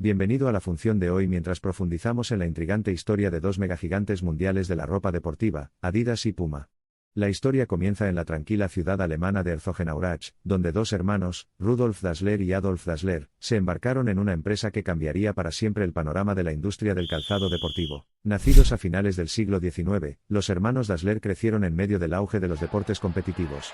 Bienvenido a la función de hoy mientras profundizamos en la intrigante historia de dos megagigantes mundiales de la ropa deportiva, Adidas y Puma. La historia comienza en la tranquila ciudad alemana de Herzogenaurach, donde dos hermanos, Rudolf Dassler y Adolf Dassler, se embarcaron en una empresa que cambiaría para siempre el panorama de la industria del calzado deportivo. Nacidos a finales del siglo XIX, los hermanos Dassler crecieron en medio del auge de los deportes competitivos.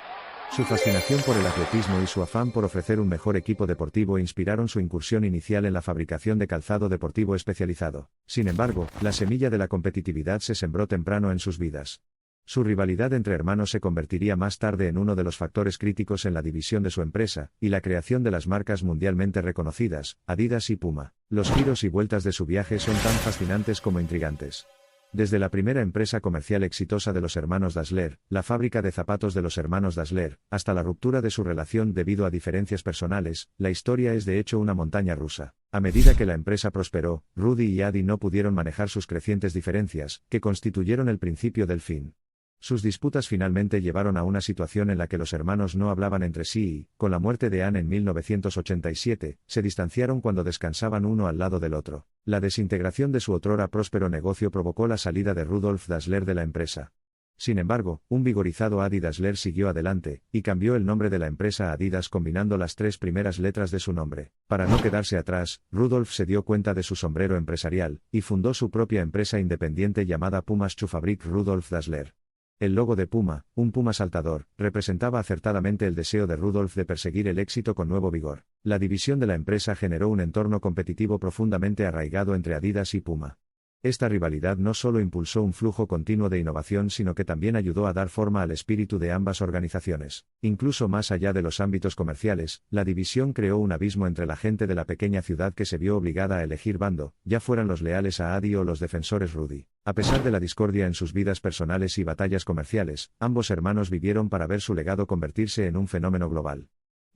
Su fascinación por el atletismo y su afán por ofrecer un mejor equipo deportivo inspiraron su incursión inicial en la fabricación de calzado deportivo especializado. Sin embargo, la semilla de la competitividad se sembró temprano en sus vidas. Su rivalidad entre hermanos se convertiría más tarde en uno de los factores críticos en la división de su empresa, y la creación de las marcas mundialmente reconocidas, Adidas y Puma. Los giros y vueltas de su viaje son tan fascinantes como intrigantes. Desde la primera empresa comercial exitosa de los hermanos Dassler, la fábrica de zapatos de los hermanos Dassler, hasta la ruptura de su relación debido a diferencias personales, la historia es de hecho una montaña rusa. A medida que la empresa prosperó, Rudy y Adi no pudieron manejar sus crecientes diferencias, que constituyeron el principio del fin. Sus disputas finalmente llevaron a una situación en la que los hermanos no hablaban entre sí y, con la muerte de Anne en 1987, se distanciaron cuando descansaban uno al lado del otro. La desintegración de su otrora próspero negocio provocó la salida de Rudolf Dassler de la empresa. Sin embargo, un vigorizado Adi Dassler siguió adelante, y cambió el nombre de la empresa a Adidas combinando las tres primeras letras de su nombre. Para no quedarse atrás, Rudolf se dio cuenta de su sombrero empresarial, y fundó su propia empresa independiente llamada Puma Schuhfabrik Rudolf Dassler. El logo de Puma, un puma saltador, representaba acertadamente el deseo de Rudolf de perseguir el éxito con nuevo vigor. La división de la empresa generó un entorno competitivo profundamente arraigado entre Adidas y Puma. Esta rivalidad no solo impulsó un flujo continuo de innovación sino que también ayudó a dar forma al espíritu de ambas organizaciones. Incluso más allá de los ámbitos comerciales, la división creó un abismo entre la gente de la pequeña ciudad que se vio obligada a elegir bando, ya fueran los leales a Adi o los defensores Rudy. A pesar de la discordia en sus vidas personales y batallas comerciales, ambos hermanos vivieron para ver su legado convertirse en un fenómeno global.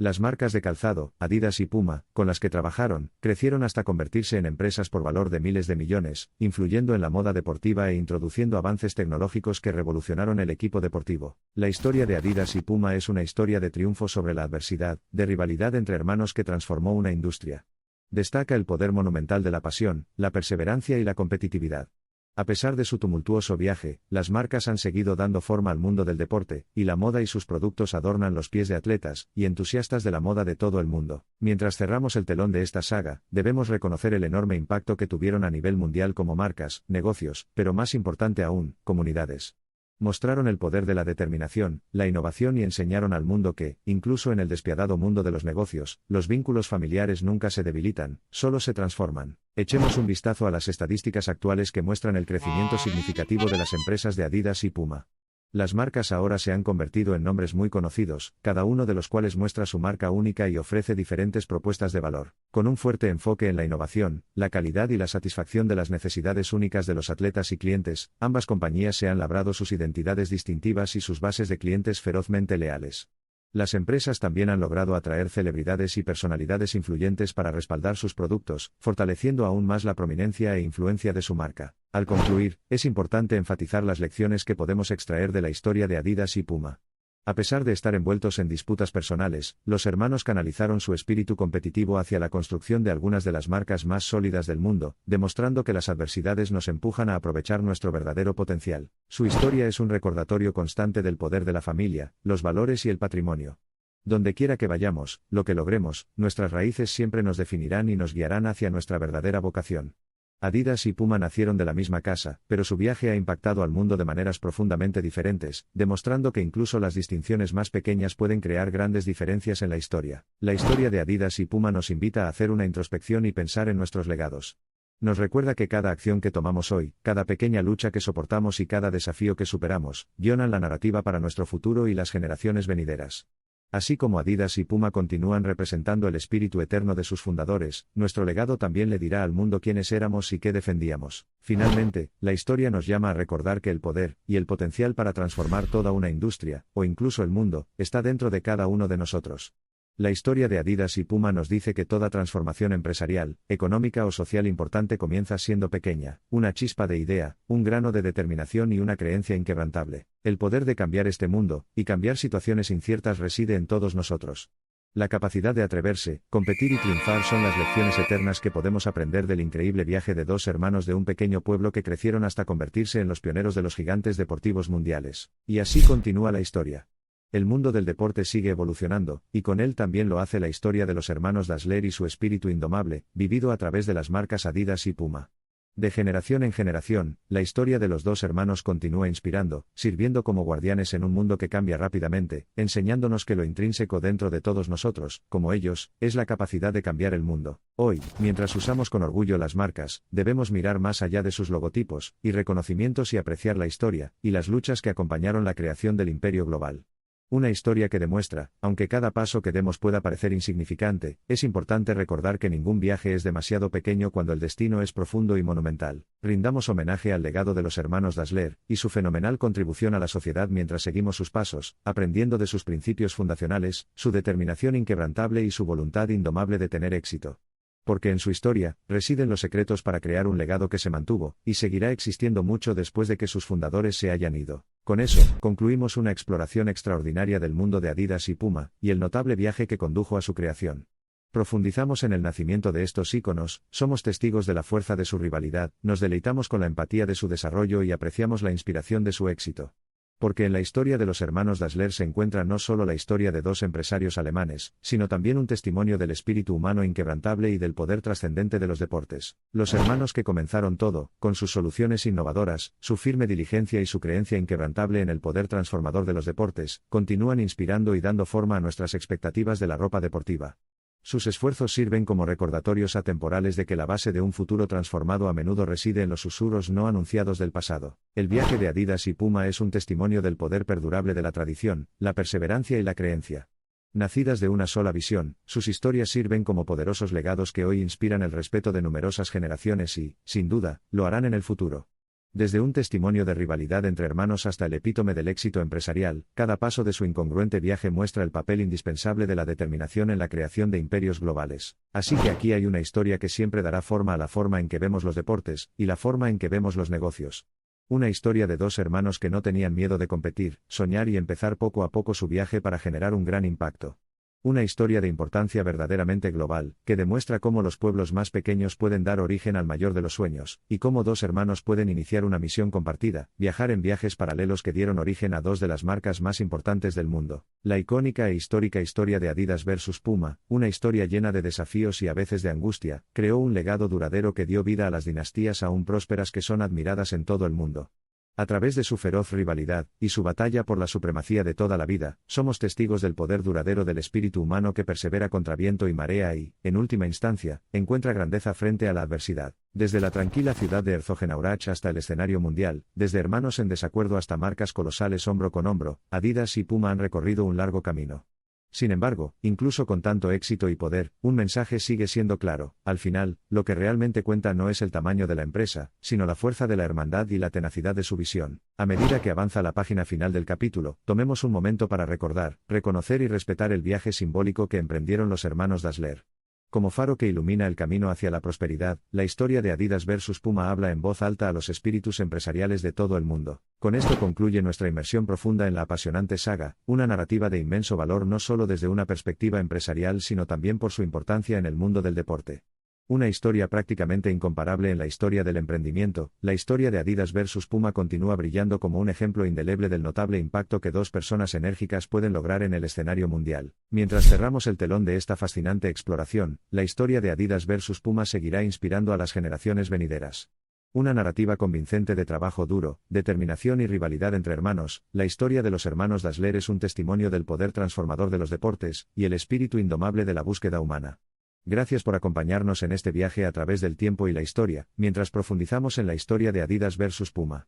Las marcas de calzado, Adidas y Puma, con las que trabajaron, crecieron hasta convertirse en empresas por valor de miles de millones, influyendo en la moda deportiva e introduciendo avances tecnológicos que revolucionaron el equipo deportivo. La historia de Adidas y Puma es una historia de triunfo sobre la adversidad, de rivalidad entre hermanos que transformó una industria. Destaca el poder monumental de la pasión, la perseverancia y la competitividad. A pesar de su tumultuoso viaje, las marcas han seguido dando forma al mundo del deporte, y la moda y sus productos adornan los pies de atletas y entusiastas de la moda de todo el mundo. Mientras cerramos el telón de esta saga, debemos reconocer el enorme impacto que tuvieron a nivel mundial como marcas, negocios, pero más importante aún, comunidades. Mostraron el poder de la determinación, la innovación y enseñaron al mundo que, incluso en el despiadado mundo de los negocios, los vínculos familiares nunca se debilitan, solo se transforman. Echemos un vistazo a las estadísticas actuales que muestran el crecimiento significativo de las empresas de Adidas y Puma. Las marcas ahora se han convertido en nombres muy conocidos, cada uno de los cuales muestra su marca única y ofrece diferentes propuestas de valor. Con un fuerte enfoque en la innovación, la calidad y la satisfacción de las necesidades únicas de los atletas y clientes, ambas compañías se han labrado sus identidades distintivas y sus bases de clientes ferozmente leales. Las empresas también han logrado atraer celebridades y personalidades influyentes para respaldar sus productos, fortaleciendo aún más la prominencia e influencia de su marca. Al concluir, es importante enfatizar las lecciones que podemos extraer de la historia de Adidas y Puma. A pesar de estar envueltos en disputas personales, los hermanos canalizaron su espíritu competitivo hacia la construcción de algunas de las marcas más sólidas del mundo, demostrando que las adversidades nos empujan a aprovechar nuestro verdadero potencial. Su historia es un recordatorio constante del poder de la familia, los valores y el patrimonio. Donde quiera que vayamos, lo que logremos, nuestras raíces siempre nos definirán y nos guiarán hacia nuestra verdadera vocación. Adidas y Puma nacieron de la misma casa, pero su viaje ha impactado al mundo de maneras profundamente diferentes, demostrando que incluso las distinciones más pequeñas pueden crear grandes diferencias en la historia. La historia de Adidas y Puma nos invita a hacer una introspección y pensar en nuestros legados. Nos recuerda que cada acción que tomamos hoy, cada pequeña lucha que soportamos y cada desafío que superamos, guionan la narrativa para nuestro futuro y las generaciones venideras. Así como Adidas y Puma continúan representando el espíritu eterno de sus fundadores, nuestro legado también le dirá al mundo quiénes éramos y qué defendíamos. Finalmente, la historia nos llama a recordar que el poder y el potencial para transformar toda una industria, o incluso el mundo, está dentro de cada uno de nosotros. La historia de Adidas y Puma nos dice que toda transformación empresarial, económica o social importante comienza siendo pequeña, una chispa de idea, un grano de determinación y una creencia inquebrantable. El poder de cambiar este mundo, y cambiar situaciones inciertas reside en todos nosotros. La capacidad de atreverse, competir y triunfar son las lecciones eternas que podemos aprender del increíble viaje de dos hermanos de un pequeño pueblo que crecieron hasta convertirse en los pioneros de los gigantes deportivos mundiales. Y así continúa la historia. El mundo del deporte sigue evolucionando, y con él también lo hace la historia de los hermanos Dassler y su espíritu indomable, vivido a través de las marcas Adidas y Puma. De generación en generación, la historia de los dos hermanos continúa inspirando, sirviendo como guardianes en un mundo que cambia rápidamente, enseñándonos que lo intrínseco dentro de todos nosotros, como ellos, es la capacidad de cambiar el mundo. Hoy, mientras usamos con orgullo las marcas, debemos mirar más allá de sus logotipos y reconocimientos y apreciar la historia y las luchas que acompañaron la creación del imperio global. Una historia que demuestra, aunque cada paso que demos pueda parecer insignificante, es importante recordar que ningún viaje es demasiado pequeño cuando el destino es profundo y monumental. Rindamos homenaje al legado de los hermanos Dassler y su fenomenal contribución a la sociedad mientras seguimos sus pasos, aprendiendo de sus principios fundacionales, su determinación inquebrantable y su voluntad indomable de tener éxito. Porque en su historia, residen los secretos para crear un legado que se mantuvo, y seguirá existiendo mucho después de que sus fundadores se hayan ido. Con eso, concluimos una exploración extraordinaria del mundo de Adidas y Puma, y el notable viaje que condujo a su creación. Profundizamos en el nacimiento de estos íconos, somos testigos de la fuerza de su rivalidad, nos deleitamos con la empatía de su desarrollo y apreciamos la inspiración de su éxito. Porque en la historia de los hermanos Dassler se encuentra no solo la historia de dos empresarios alemanes, sino también un testimonio del espíritu humano inquebrantable y del poder trascendente de los deportes. Los hermanos que comenzaron todo, con sus soluciones innovadoras, su firme diligencia y su creencia inquebrantable en el poder transformador de los deportes, continúan inspirando y dando forma a nuestras expectativas de la ropa deportiva. Sus esfuerzos sirven como recordatorios atemporales de que la base de un futuro transformado a menudo reside en los susurros no anunciados del pasado. El viaje de Adidas y Puma es un testimonio del poder perdurable de la tradición, la perseverancia y la creencia. Nacidas de una sola visión, sus historias sirven como poderosos legados que hoy inspiran el respeto de numerosas generaciones y, sin duda, lo harán en el futuro. Desde un testimonio de rivalidad entre hermanos hasta el epítome del éxito empresarial, cada paso de su incongruente viaje muestra el papel indispensable de la determinación en la creación de imperios globales. Así que aquí hay una historia que siempre dará forma a la forma en que vemos los deportes, y la forma en que vemos los negocios. Una historia de dos hermanos que no tenían miedo de competir, soñar y empezar poco a poco su viaje para generar un gran impacto. Una historia de importancia verdaderamente global, que demuestra cómo los pueblos más pequeños pueden dar origen al mayor de los sueños, y cómo dos hermanos pueden iniciar una misión compartida, viajar en viajes paralelos que dieron origen a dos de las marcas más importantes del mundo. La icónica e histórica historia de Adidas versus Puma, una historia llena de desafíos y a veces de angustia, creó un legado duradero que dio vida a las dinastías aún prósperas que son admiradas en todo el mundo. A través de su feroz rivalidad, y su batalla por la supremacía de toda la vida, somos testigos del poder duradero del espíritu humano que persevera contra viento y marea y, en última instancia, encuentra grandeza frente a la adversidad. Desde la tranquila ciudad de Herzogenaurach hasta el escenario mundial, desde hermanos en desacuerdo hasta marcas colosales hombro con hombro, Adidas y Puma han recorrido un largo camino. Sin embargo, incluso con tanto éxito y poder, un mensaje sigue siendo claro: al final, lo que realmente cuenta no es el tamaño de la empresa, sino la fuerza de la hermandad y la tenacidad de su visión. A medida que avanza la página final del capítulo, tomemos un momento para recordar, reconocer y respetar el viaje simbólico que emprendieron los hermanos Dassler. Como faro que ilumina el camino hacia la prosperidad, la historia de Adidas versus Puma habla en voz alta a los espíritus empresariales de todo el mundo. Con esto concluye nuestra inmersión profunda en la apasionante saga, una narrativa de inmenso valor no solo desde una perspectiva empresarial sino también por su importancia en el mundo del deporte. Una historia prácticamente incomparable en la historia del emprendimiento, la historia de Adidas versus Puma continúa brillando como un ejemplo indeleble del notable impacto que dos personas enérgicas pueden lograr en el escenario mundial. Mientras cerramos el telón de esta fascinante exploración, la historia de Adidas versus Puma seguirá inspirando a las generaciones venideras. Una narrativa convincente de trabajo duro, determinación y rivalidad entre hermanos, la historia de los hermanos Dassler es un testimonio del poder transformador de los deportes, y el espíritu indomable de la búsqueda humana. Gracias por acompañarnos en este viaje a través del tiempo y la historia, mientras profundizamos en la historia de Adidas versus Puma.